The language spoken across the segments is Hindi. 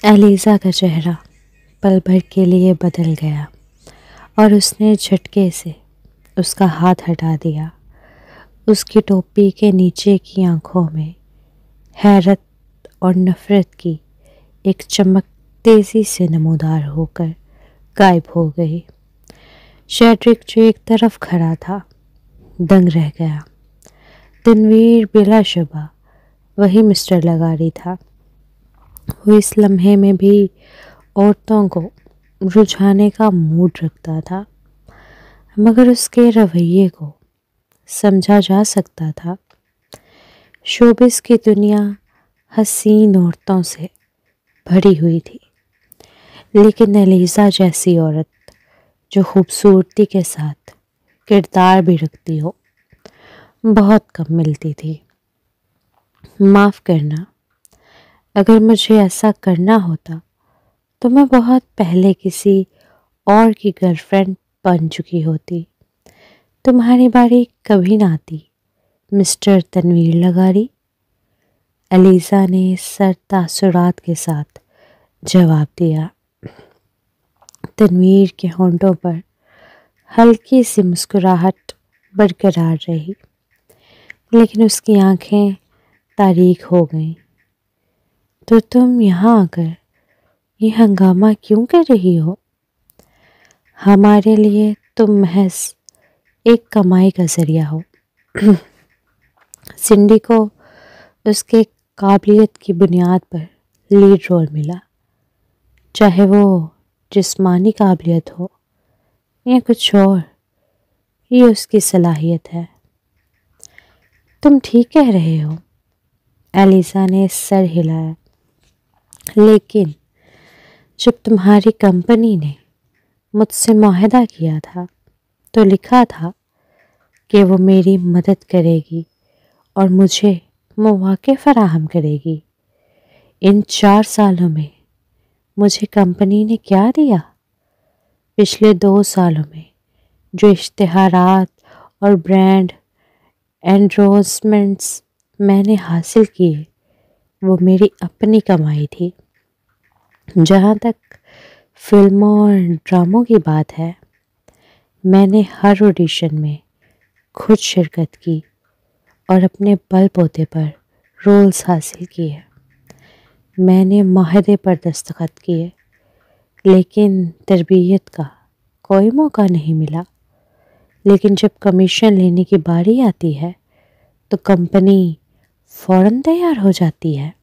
एलिज़ा का चेहरा पल भर के लिए बदल गया और उसने झटके से उसका हाथ हटा दिया। उसकी टोपी के नीचे की आंखों में हैरत और नफरत की एक चमक तेजी से नमूदार होकर गायब हो गई। शेड्रिक जो एक तरफ खड़ा था दंग रह गया। तनवीर बिलाशुबा वही मिस्टर लगारी था। वो इस लम्हे में भी औरतों को रुझाने का मूड रखता था, मगर उसके रवैये को समझा जा सकता था। शोबिस की दुनिया हसीन औरतों से भरी हुई थी, लेकिन एलिज़ा जैसी औरत जो खूबसूरती के साथ किरदार भी रखती हो बहुत कम मिलती थी। माफ़ करना, अगर मुझे ऐसा करना होता तो मैं बहुत पहले किसी और की गर्लफ्रेंड बन चुकी होती। तुम्हारी बारी कभी ना आती मिस्टर तनवीर लगारी। एलिज़ा ने सर तासुरात के साथ जवाब दिया। तनवीर के होंठों पर हल्की सी मुस्कुराहट बरकरार रही, लेकिन उसकी आंखें तारीक हो गईं। तो तुम यहाँ आकर ये हंगामा क्यों कर रही हो? हमारे लिए तुम महज एक कमाई का जरिया हो। सिंडी को उसके काबिलियत की बुनियाद पर लीड रोल मिला, चाहे वो जिस्मानी काबिलियत हो या कुछ और, ये उसकी सलाहियत है। तुम ठीक कह रहे हो, एलिज़ा ने सर हिलाया, लेकिन जब तुम्हारी कंपनी ने मुझसे मुआहदा किया था तो लिखा था कि वो मेरी मदद करेगी और मुझे मौके फराहम करेगी। इन 4 सालों में मुझे कंपनी ने क्या दिया? पिछले 2 सालों में जो इश्तिहारात और ब्रांड एंडोर्समेंट्स मैंने हासिल किए वो मेरी अपनी कमाई थी। जहाँ तक फिल्मों और ड्रामों की बात है, मैंने हर ऑडिशन में खुद शिरकत की और अपने बलबूते पर रोल्स हासिल किए। मैंने मुआहदे पर दस्तखत किए, लेकिन तरबियत का कोई मौका नहीं मिला। लेकिन जब कमीशन लेने की बारी आती है तो कंपनी फौरन तैयार हो जाती है।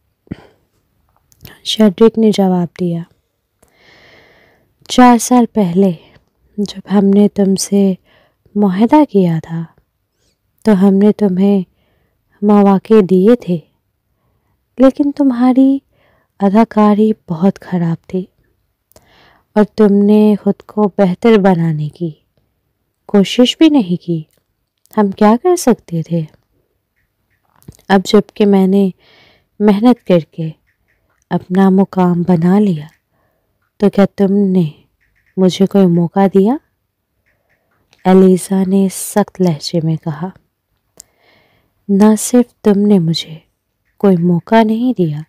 शेड्रिक ने जवाब दिया, 4 साल पहले जब हमने तुमसे मुआहदा किया था तो हमने तुम्हें मौके दिए थे, लेकिन तुम्हारी अदाकारी बहुत ख़राब थी और तुमने खुद को बेहतर बनाने की कोशिश भी नहीं की। हम क्या कर सकते थे? अब जबकि मैंने मेहनत करके अपना मुकाम बना लिया तो क्या तुमने मुझे कोई मौका दिया? एलिज़ा ने सख्त लहजे में कहा, ना सिर्फ तुमने मुझे कोई मौका नहीं दिया,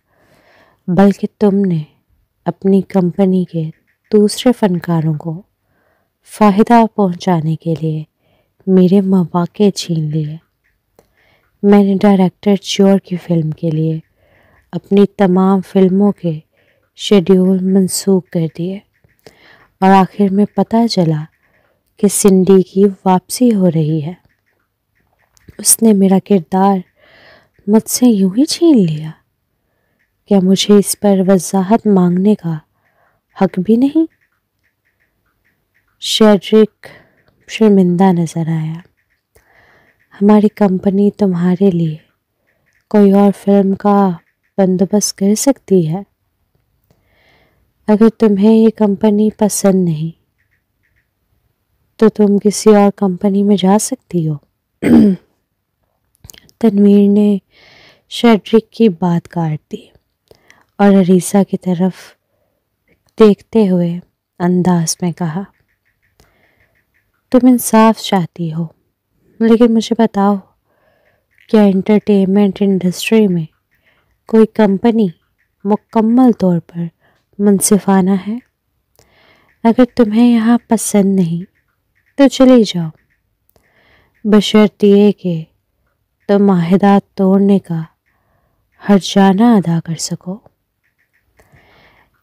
बल्कि तुमने अपनी कंपनी के दूसरे फनकारों को फ़ायदा पहुंचाने के लिए मेरे मौके छीन लिए। मैंने डायरेक्टर चोर की फ़िल्म के लिए अपनी तमाम फिल्मों के शेड्यूल मंसूख कर दिए और आखिर में पता चला कि सिंडी की वापसी हो रही है। उसने मेरा किरदार मुझसे यूं ही छीन लिया। क्या मुझे इस पर वजाहत मांगने का हक भी नहीं? शेड्रिक शर्मिंदा नजर आया। हमारी कंपनी तुम्हारे लिए कोई और फिल्म का बंदोबस्त कर सकती है। अगर तुम्हें ये कंपनी पसंद नहीं तो तुम किसी और कंपनी में जा सकती हो। तनवीर ने शेड्रिक की बात काट दी और एलिज़ा की तरफ देखते हुए अंदाज में कहा, तुम इंसाफ चाहती हो, लेकिन मुझे बताओ, क्या एंटरटेनमेंट इंडस्ट्री में कोई कंपनी मुकम्मल तौर पर मुनसिफाना है। अगर तुम्हें यहाँ पसंद नहीं तो चली जाओ, बशर्ते ये कि तुम माहिदात तोड़ने का हर्जाना अदा कर सको।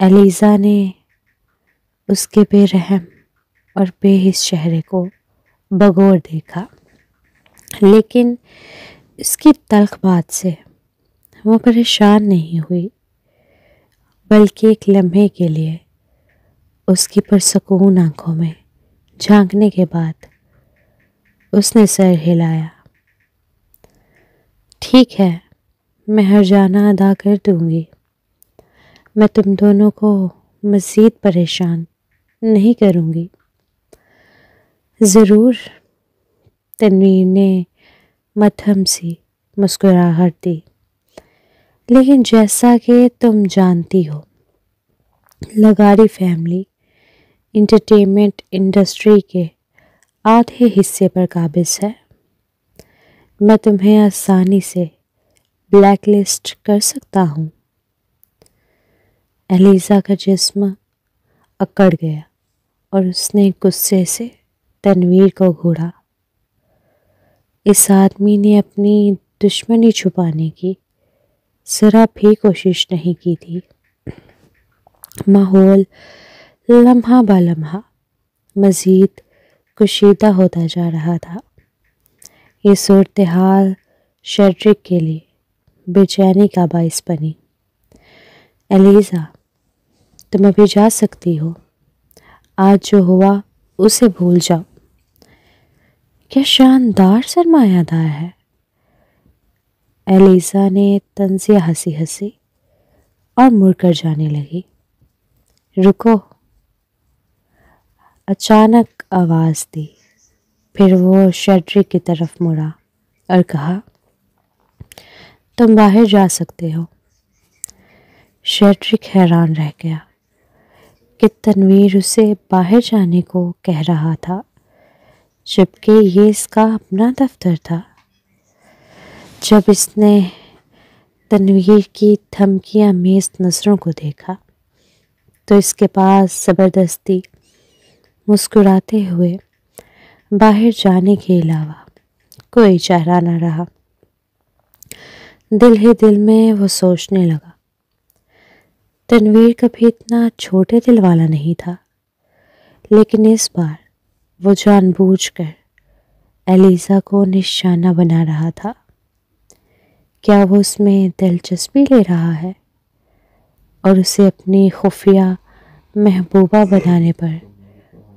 एलिज़ा ने उसके बेरहम और बेहिस चेहरे को बगौर देखा, लेकिन इसकी तल्ख बात से वो परेशान नहीं हुई, बल्कि एक लम्हे के लिए उसकी पुरसकून आंखों में झांकने के बाद उसने सर हिलाया। ठीक है, मैं हर्जाना अदा कर दूंगी। मैं तुम दोनों को मज़ीद परेशान नहीं करूंगी। ज़रूर, तन्वीर ने मध्यम सी मुस्कुराहट दी, लेकिन जैसा कि तुम जानती हो, लगारी फैमिली इंटरटेनमेंट इंडस्ट्री के आधे हिस्से पर काबिज है। मैं तुम्हें आसानी से ब्लैकलिस्ट कर सकता हूँ। एलिज़ा का जिस्म अकड़ गया और उसने गुस्से से तन्वीर को घूरा। इस आदमी ने अपनी दुश्मनी छुपाने की जरा भी कोशिश नहीं की थी। माहौल लम्हा ब लम्हा मज़ीद कुशीदा होता जा रहा था। ये सूरत हाल शेड्रिक के लिए बेचैनी का बाइस बनी। एलिज़ा, तुम अभी जा सकती हो। आज जो हुआ उसे भूल जाओ। क्या शानदार सरमायादार है। एलिज़ा ने तंज़िया हंसी हंसी और मुड़कर जाने लगी। रुको, अचानक आवाज़ दी। फिर वो शेड्रिक की तरफ मुड़ा और कहा, तुम बाहर जा सकते हो। शेड्रिक हैरान रह गया कि तन्वीर उसे बाहर जाने को कह रहा था, जबकि ये इसका अपना दफ्तर था। जब इसने तन्वीर की धमकियां मेज़ नज़रों को देखा तो इसके पास ज़बरदस्ती मुस्कुराते हुए बाहर जाने के अलावा कोई चारा न रहा। दिल ही दिल में वो सोचने लगा, तन्वीर कभी इतना छोटे दिल वाला नहीं था, लेकिन इस बार वो जानबूझकर एलिज़ा को निशाना बना रहा था। क्या वो उसमें दिलचस्पी ले रहा है और उसे अपनी खुफिया महबूबा बनाने पर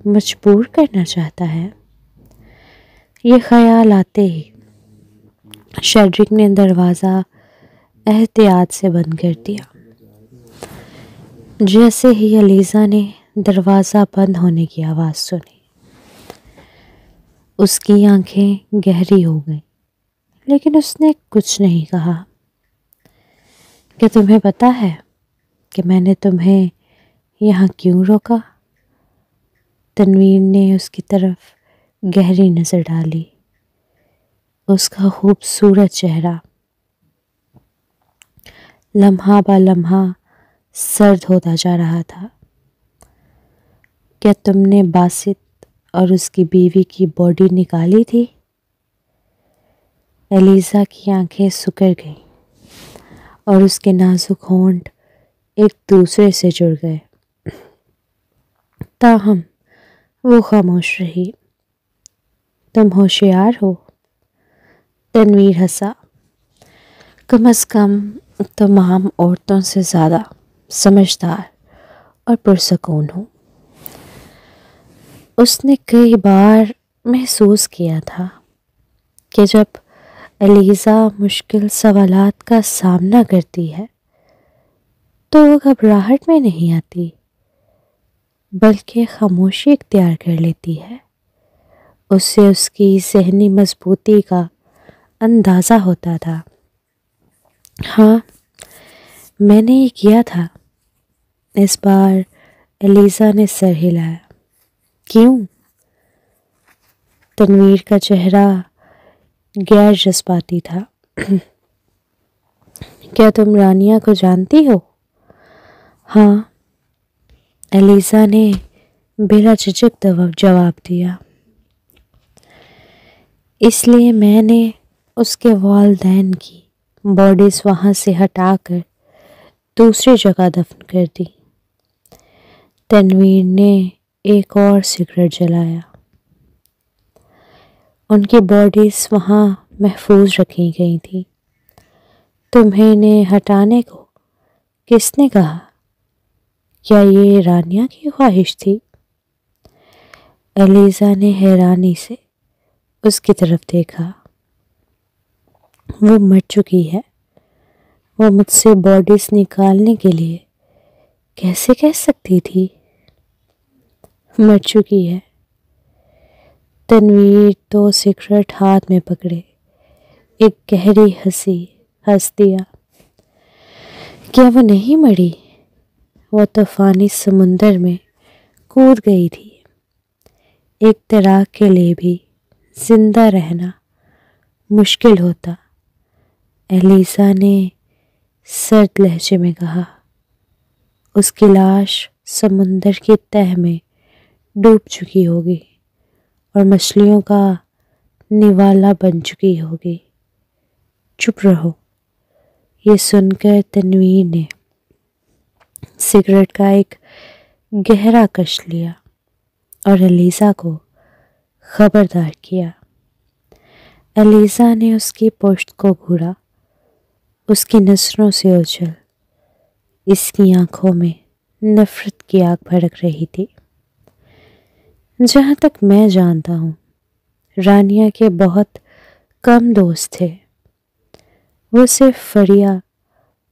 मजबूर करना चाहता है? ये ख्याल आते ही शेड्रिक ने दरवाज़ा एहतियात से बंद कर दिया। जैसे ही एलिज़ा ने दरवाज़ा बंद होने की आवाज़ सुनी, उसकी आंखें गहरी हो गईं, लेकिन उसने कुछ नहीं कहा। क्या तुम्हें पता है कि मैंने तुम्हें यहाँ क्यों रोका? तन्वीर ने उसकी तरफ गहरी नज़र डाली। उसका खूबसूरत चेहरा लम्हा बा लम्हा सर्द होता जा रहा था। क्या तुमने बासित और उसकी बीवी की बॉडी निकाली थी? एलिज़ा की आंखें सिकुड़ गईं और उसके नाजुक होंठ एक दूसरे से जुड़ गए। ताहम वो खामोश रही। तुम होशियार हो, तन्वीर हंसा। कम से कम तमाम औरतों से ज़्यादा समझदार और पुरसकून हो। उसने कई बार महसूस किया था कि जब एलिज़ा मुश्किल सवालात का सामना करती है तो वो घबराहट में नहीं आती, बल्कि खामोशी इख्तियार कर लेती है। उससे उसकी ज़हनी मजबूती का अंदाज़ा होता था। हाँ, मैंने ये किया था। इस बार एलिज़ा ने सर हिलाया। क्यों? तन्वीर का चेहरा गैर जज्बाती था। क्या तुम रानिया को जानती हो? हाँ, एलिसा ने बिना झिझक जवाब दिया। इसलिए मैंने उसके वालिदैन की बॉडीज वहाँ से हटाकर दूसरी जगह दफन कर दी। तनवीर ने एक और सिगरेट जलाया। उनकी बॉडीज वहाँ महफूज रखी गई थी। तुम्हें इन्हें हटाने को किसने कहा? क्या ये रानिया की ख्वाहिश थी? एलिजा ने हैरानी से उसकी तरफ देखा। वो मर चुकी है। वो मुझसे बॉडीज निकालने के लिए कैसे कह सकती थी? मर चुकी है। तनवीर 2 सिगरेट हाथ में पकड़े एक गहरी हंसी हंस दिया। क्या वो नहीं मरी? वो तूफानी समुंदर में कूद गई थी। एक तैराक के लिए भी जिंदा रहना मुश्किल होता। एलिसा ने सर्द लहजे में कहा। उसकी लाश समुंदर की तह में डूब चुकी होगी और मछलियों का निवाला बन चुकी होगी। चुप रहो। ये सुनकर तनवीर ने सिगरेट का एक गहरा कश लिया और एलिसा को खबरदार किया। एलिसा ने उसकी पुश्त को घूरा। उसकी नजरों से ओझल इसकी आंखों में नफरत की आग भड़क रही थी। जहाँ तक मैं जानता हूँ, रानिया के बहुत कम दोस्त थे। वो सिर्फ फरिया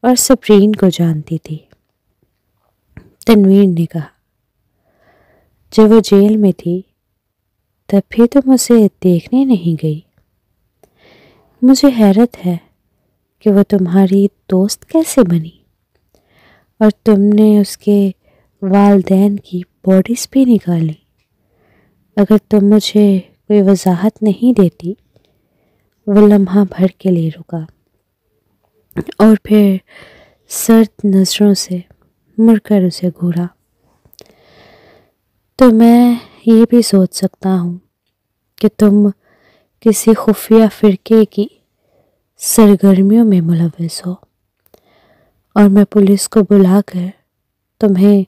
और सप्रीन को जानती थी। तनवीर ने कहा। जब वो जेल में थी तब भी तुम उसे देखने नहीं गई। मुझे हैरत है कि वो तुम्हारी दोस्त कैसे बनी और तुमने उसके वालिदैन की बॉडीज भी निकाली। अगर तुम मुझे कोई वजाहत नहीं देती। वो लम्हा भर के लिए रुका और फिर सर्द नजरों से मुड़कर उसे घूरा। तो मैं ये भी सोच सकता हूँ कि तुम किसी खुफिया फिरके की सरगर्मियों में मुलव्वस हो और मैं पुलिस को बुलाकर तुम्हें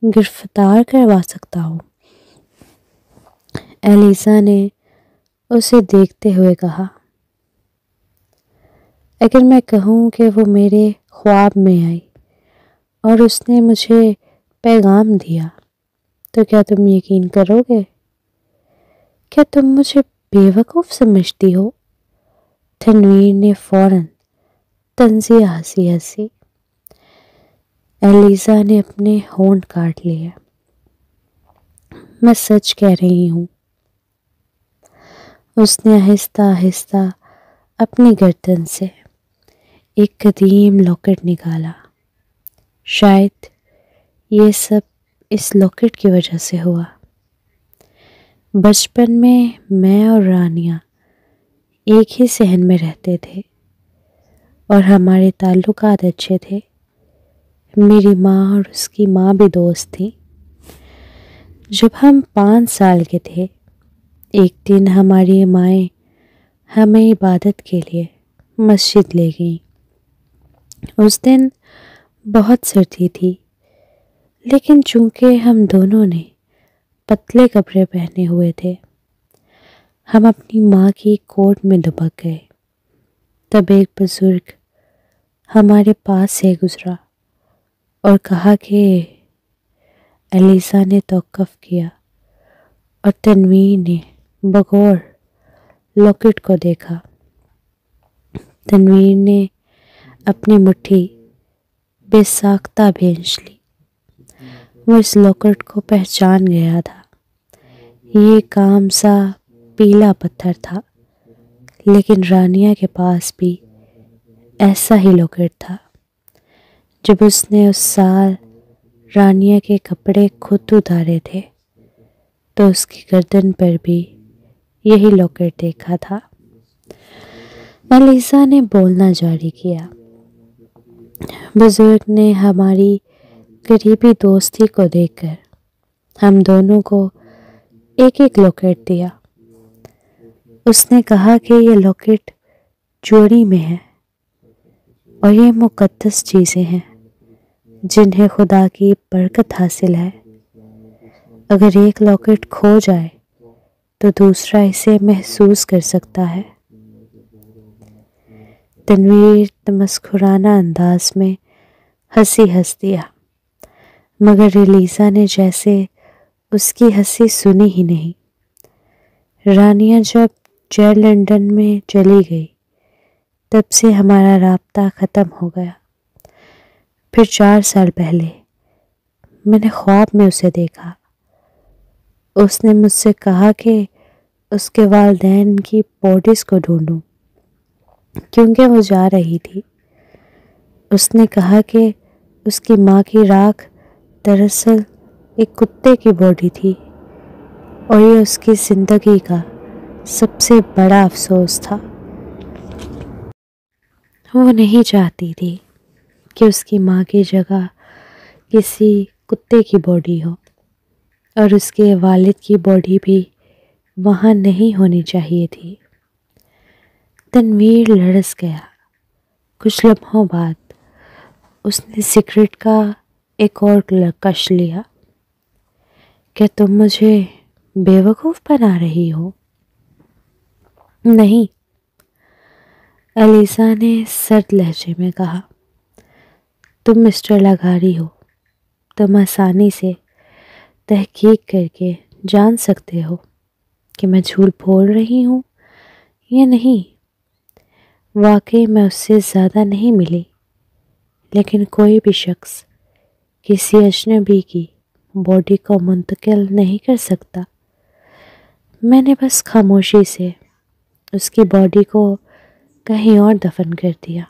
गिरफ्तार करवा सकता हूँ। एलिसा ने उसे देखते हुए कहा। अगर मैं कहूँ कि वो मेरे ख्वाब में आई और उसने मुझे पैगाम दिया तो क्या तुम यकीन करोगे? क्या तुम मुझे बेवकूफ़ समझती हो? तनवीर ने फौरन तंजिया हंसी हंसी। एलिसा ने अपने होंठ काट लिए। मैं सच कह रही हूँ। उसने आहिस्ता आहिस्ता अपनी गर्दन से एक कदीम लॉकेट निकाला। शायद ये सब इस लॉकेट की वजह से हुआ। बचपन में मैं और रानिया एक ही सहन में रहते थे और हमारे ताल्लुकात अच्छे थे। मेरी माँ और उसकी माँ भी दोस्त थी। जब हम 5 साल के थे, एक दिन हमारी माएँ हमें इबादत के लिए मस्जिद ले गईं। उस दिन बहुत सर्दी थी, लेकिन चूंकि हम दोनों ने पतले कपड़े पहने हुए थे, हम अपनी माँ की कोट में दुबक गए। तब एक बुजुर्ग हमारे पास से गुजरा और कहा कि एलिसा ने तौक़ुफ़ किया और तनवीर ने बगौर लॉकेट को देखा। तनवीर ने अपनी मुट्ठी बेसाख्ता भींच ली। वो इस लॉकेट को पहचान गया था। ये काम सा पीला पत्थर था, लेकिन रानिया के पास भी ऐसा ही लॉकेट था। जब उसने उस साल रानिया के कपड़े खुद उतारे थे तो उसकी गर्दन पर भी यही लॉकेट देखा था। एलिसा ने बोलना जारी किया। बुजुर्ग ने हमारी करीबी दोस्ती को देखकर हम दोनों को एक एक लॉकेट दिया। उसने कहा कि ये लॉकेट जोड़ी में है और ये मुकद्दस चीज़ें हैं जिन्हें खुदा की बरकत हासिल है। अगर एक लॉकेट खो जाए तो दूसरा इसे महसूस कर सकता है। तनवीर तमस्कुराना अंदाज में हंस दिया, मगर एलिसा ने जैसे उसकी हंसी सुनी ही नहीं। रानिया जब जेल लंदन में चली गई तब से हमारा राब्ता ख़त्म हो गया। फिर 4 साल पहले मैंने ख्वाब में उसे देखा। उसने मुझसे कहा कि उसके वालिदैन की बॉडीज़ को ढूंढूं क्योंकि वो जा रही थी। उसने कहा कि उसकी माँ की राख दरअसल एक कुत्ते की बॉडी थी और ये उसकी ज़िंदगी का सबसे बड़ा अफसोस था। वो नहीं चाहती थी कि उसकी माँ की जगह किसी कुत्ते की बॉडी हो और उसके वालिद की बॉडी भी वहाँ नहीं होनी चाहिए थी। तनवीर लड़स गया। कुछ लम्हों बाद उसने सिगरेट का एक और कश लिया। क्या तुम मुझे बेवकूफ़ बना रही हो? नहीं, एलिसा ने सर्द लहजे में कहा। तुम मिस्टर लगारी हो। तुम आसानी से तहकीक करके जान सकते हो कि मैं झूठ बोल रही हूँ या नहीं। वाकई मैं उससे ज़्यादा नहीं मिली, लेकिन कोई भी शख्स किसी अजनबी की बॉडी को मुंतकिल नहीं कर सकता। मैंने बस खामोशी से उसकी बॉडी को कहीं और दफन कर दिया।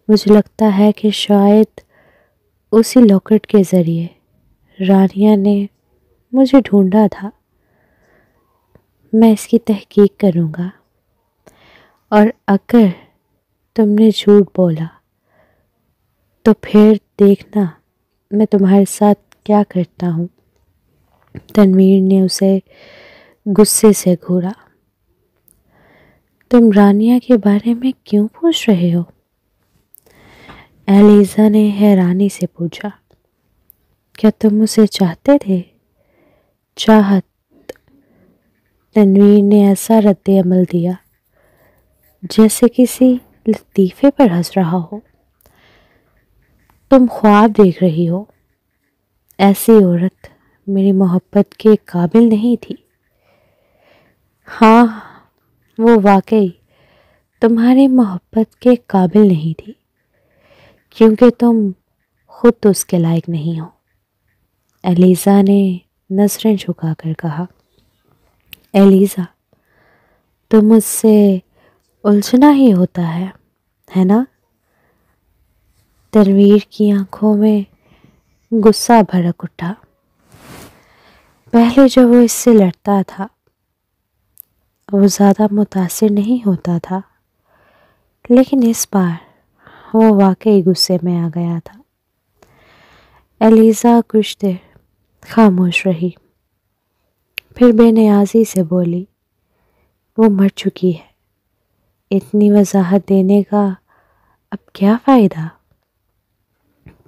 मुझे लगता है कि शायद उसी लॉकेट के ज़रिए रानिया ने मुझे ढूंढा था। मैं इसकी तहकीक करूँगा और अगर तुमने झूठ बोला तो फिर देखना मैं तुम्हारे साथ क्या करता हूँ। तनवीर ने उसे गुस्से से घूरा। तुम रानिया के बारे में क्यों पूछ रहे हो? एलिसा ने हैरानी से पूछा। क्या तुम उसे चाहते थे? चाहत? तनवीर ने ऐसा रद्द अमल दिया जैसे किसी लतीफ़े पर हंस रहा हो। तुम ख्वाब देख रही हो। ऐसी औरत मेरी मोहब्बत के काबिल नहीं थी। हाँ, वो वाकई तुम्हारी मोहब्बत के काबिल नहीं थी क्योंकि तुम खुद तो उसके लायक नहीं हो। एलिसा ने नजरें झुकाकर कहा। एलिसा, तो मुझसे उलझना ही होता है ना? तनवीर की आंखों में गुस्सा भड़क उठा। पहले जब वो इससे लड़ता था वो ज़्यादा मुतासिर नहीं होता था, लेकिन इस बार वो वाकई गुस्से में आ गया था। एलिसा कुछ देर खामोश रही, फिर बेनियाजी से बोली, वो मर चुकी है। इतनी वजाहत देने का अब क्या फ़ायदा?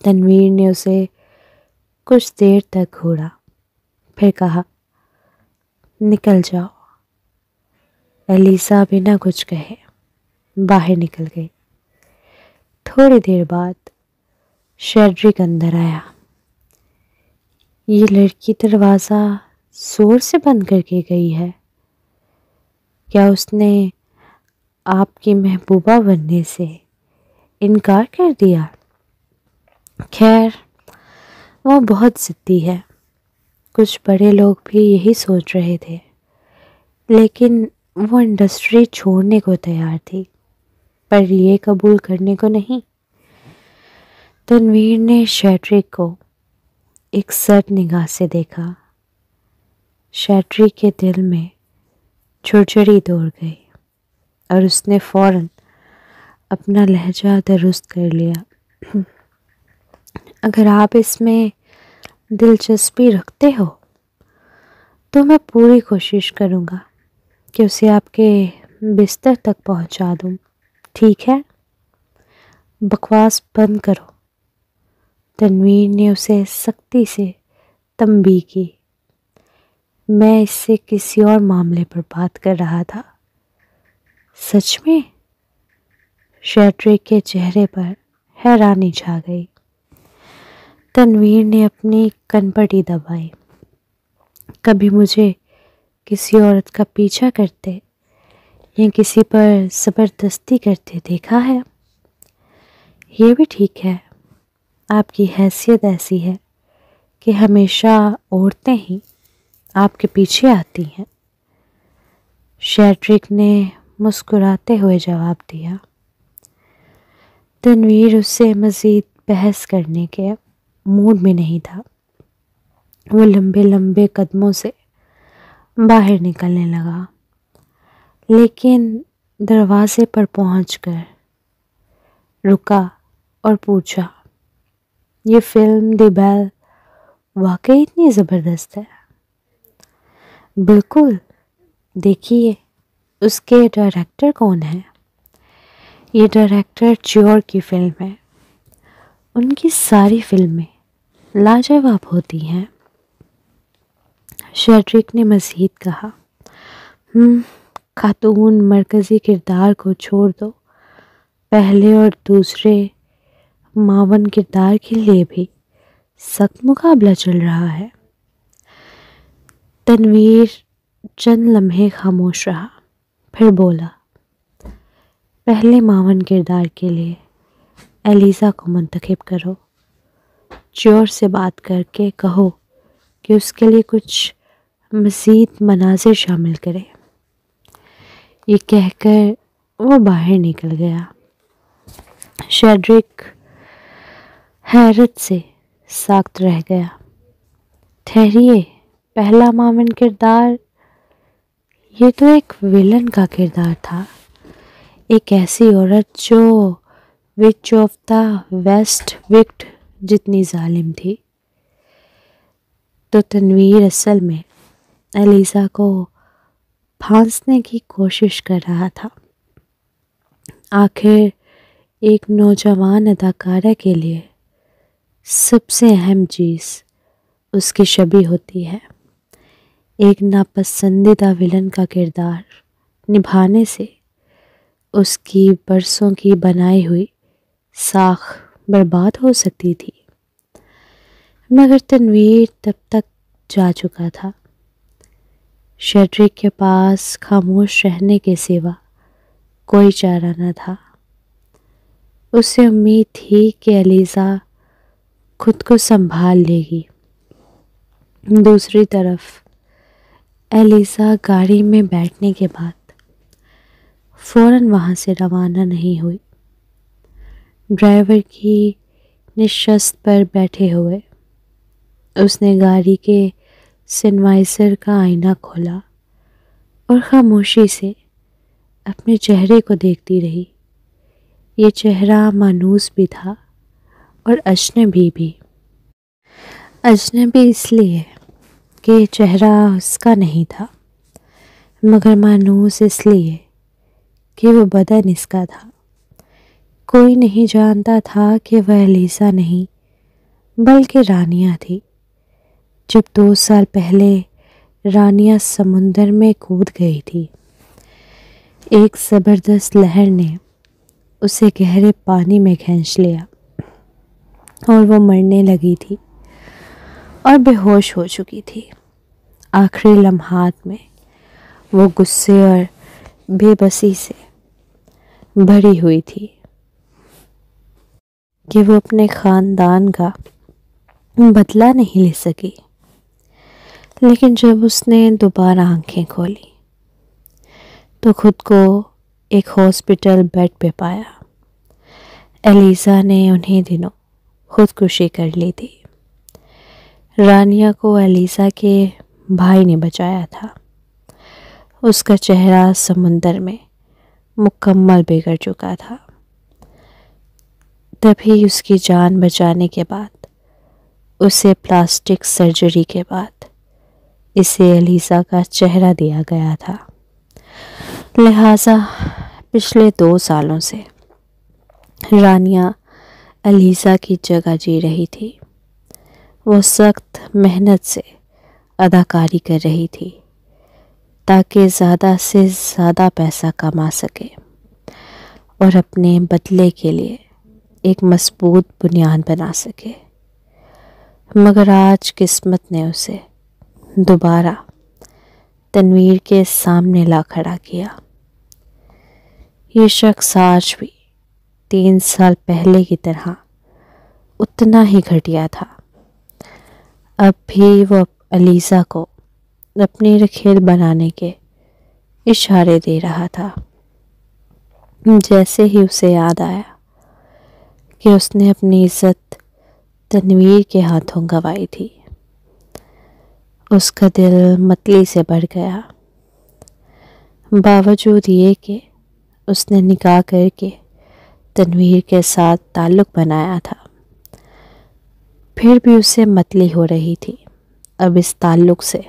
तनवीर ने उसे कुछ देर तक घूरा, फिर कहा, निकल जाओ। एलिसा बिना कुछ कहे बाहर निकल गई। थोड़ी देर बाद शेड्रिक अंदर आया। ये लड़की दरवाज़ा जोर से बंद करके गई है। क्या उसने आपकी महबूबा बनने से इनकार कर दिया? खैर, वो बहुत ज़िद्दी है। कुछ बड़े लोग भी यही सोच रहे थे, लेकिन वो इंडस्ट्री छोड़ने को तैयार थी, पर ये कबूल करने को नहीं। तनवीर ने शेड्रिक को एक सर्द निगाह से देखा। शेड्रिक के दिल में झुरझुरी दौड़ गई और उसने फौरन अपना लहजा दुरुस्त कर लिया। अगर आप इसमें दिलचस्पी रखते हो तो मैं पूरी कोशिश करूँगा कि उसे आपके बिस्तर तक पहुँचा दूँ। ठीक है? बकवास बंद करो। तनवीर ने उसे सख्ती से तंबीह की। मैं इससे किसी और मामले पर बात कर रहा था। सच में? शेड्रिक के चेहरे पर हैरानी छा गई। तनवीर ने अपनी कनपटी दबाई। कभी मुझे किसी औरत का पीछा करते या किसी पर ज़बरदस्ती करते देखा है? ये भी ठीक है, आपकी हैसियत ऐसी है कि हमेशा औरतें ही आपके पीछे आती हैं। शेड्रिक ने मुस्कुराते हुए जवाब दिया। तनवीर उससे मज़ीद बहस करने के मूड में नहीं था। वो लंबे लंबे कदमों से बाहर निकलने लगा, लेकिन दरवाजे पर पहुंचकर रुका और पूछा, ये फिल्म द बेल वाकई इतनी ज़बरदस्त है? बिल्कुल, देखिए उसके डायरेक्टर कौन है? ये डायरेक्टर च्योर की फिल्म है। उनकी सारी फिल्में लाजवाब होती हैं। शेड्रिक ने मज़ीद कहा, खातून मरकज़ी किरदार को छोड़ दो, पहले और दूसरे मावन किरदार के लिए भी सख्त मुकाबला चल रहा है। तनवीर चंद लम्हे खामोश रहा, फिर बोला, पहले मावन किरदार के लिए एलिज़ा को मुंतखब करो। च्योर से बात करके कहो कि उसके लिए कुछ मज़ीद मनाज़िर शामिल करे। ये कहकर वो बाहर निकल गया। शेड्रिक हैरत से साख्त रह गया। ठहरिए, पहला मावन किरदार? ये तो एक विलन का किरदार था, एक ऐसी औरत जो विच ऑफ द वेस्ट विक्ट जितनी जालिम थी। तो तनवीर असल में एलिज़ा को फांसने की कोशिश कर रहा था। आखिर एक नौजवान अदाकारा के लिए सबसे अहम चीज़ उसकी शबी होती है। एक नापसंदीदा विलन का किरदार निभाने से उसकी बरसों की बनाई हुई साख बर्बाद हो सकती थी। मगर तनवीर तब तक जा चुका था। शेड्रिक के पास खामोश रहने के सिवा कोई चारा न था। उसे उम्मीद थी कि एलिज़ा खुद को संभाल लेगी। दूसरी तरफ एलिज़ा गाड़ी में बैठने के बाद फ़ौरन वहाँ से रवाना नहीं हुई। ड्राइवर की निशस्त पर बैठे हुए उसने गाड़ी के सनवाइज़र का आईना खोला और खामोशी से अपने चेहरे को देखती रही। ये चेहरा मानूस भी था और अजनबी भी। अजनबी इसलिए कि चेहरा उसका नहीं था, मगर मानूस इसलिए कि वो बदन इसका था। कोई नहीं जानता था कि वह एलिज़ा नहीं बल्कि रानिया थी। जब 2 साल पहले रानिया समुंदर में कूद गई थी, एक ज़बरदस्त लहर ने उसे गहरे पानी में खींच लिया और वो मरने लगी थी और बेहोश हो चुकी थी। आखिरी लम्हात में वो गुस्से और बेबसी से भरी हुई थी कि वो अपने ख़ानदान का बदला नहीं ले सकी। लेकिन जब उसने दोबारा आंखें खोली तो खुद को एक हॉस्पिटल बेड पे पाया। एलिज़ा ने उन्हीं दिनों खुदकुशी कर ली थी। रानिया को एलिज़ा के भाई ने बचाया था। उसका चेहरा समुंदर में मुकम्मल बिगड़ चुका था। तभी उसकी जान बचाने के बाद उसे प्लास्टिक सर्जरी के बाद इसे अलीज़ा का चेहरा दिया गया था। लिहाजा पिछले 2 सालों से रानिया अलीज़ा की जगह जी रही थी। वो सख्त मेहनत से अदाकारी कर रही थी ताकि ज़्यादा से ज़्यादा पैसा कमा सके और अपने बदले के लिए एक मजबूत बुनियाद बना सके। मगर आज किस्मत ने उसे दोबारा तनवीर के सामने ला खड़ा किया। ये शख्स आज भी 3 साल पहले की तरह उतना ही घटिया था। अब भी वो अलीज़ा को अपनी रखेल बनाने के इशारे दे रहा था। जैसे ही उसे याद आया कि उसने अपनी इज्जत तनवीर के हाथों गंवाई थी, उसका दिल मतली से भर गया। बावजूद ये कि उसने निकाह करके तनवीर के साथ ताल्लुक़ बनाया था, फिर भी उसे मतली हो रही थी अब इस ताल्लुक़ से।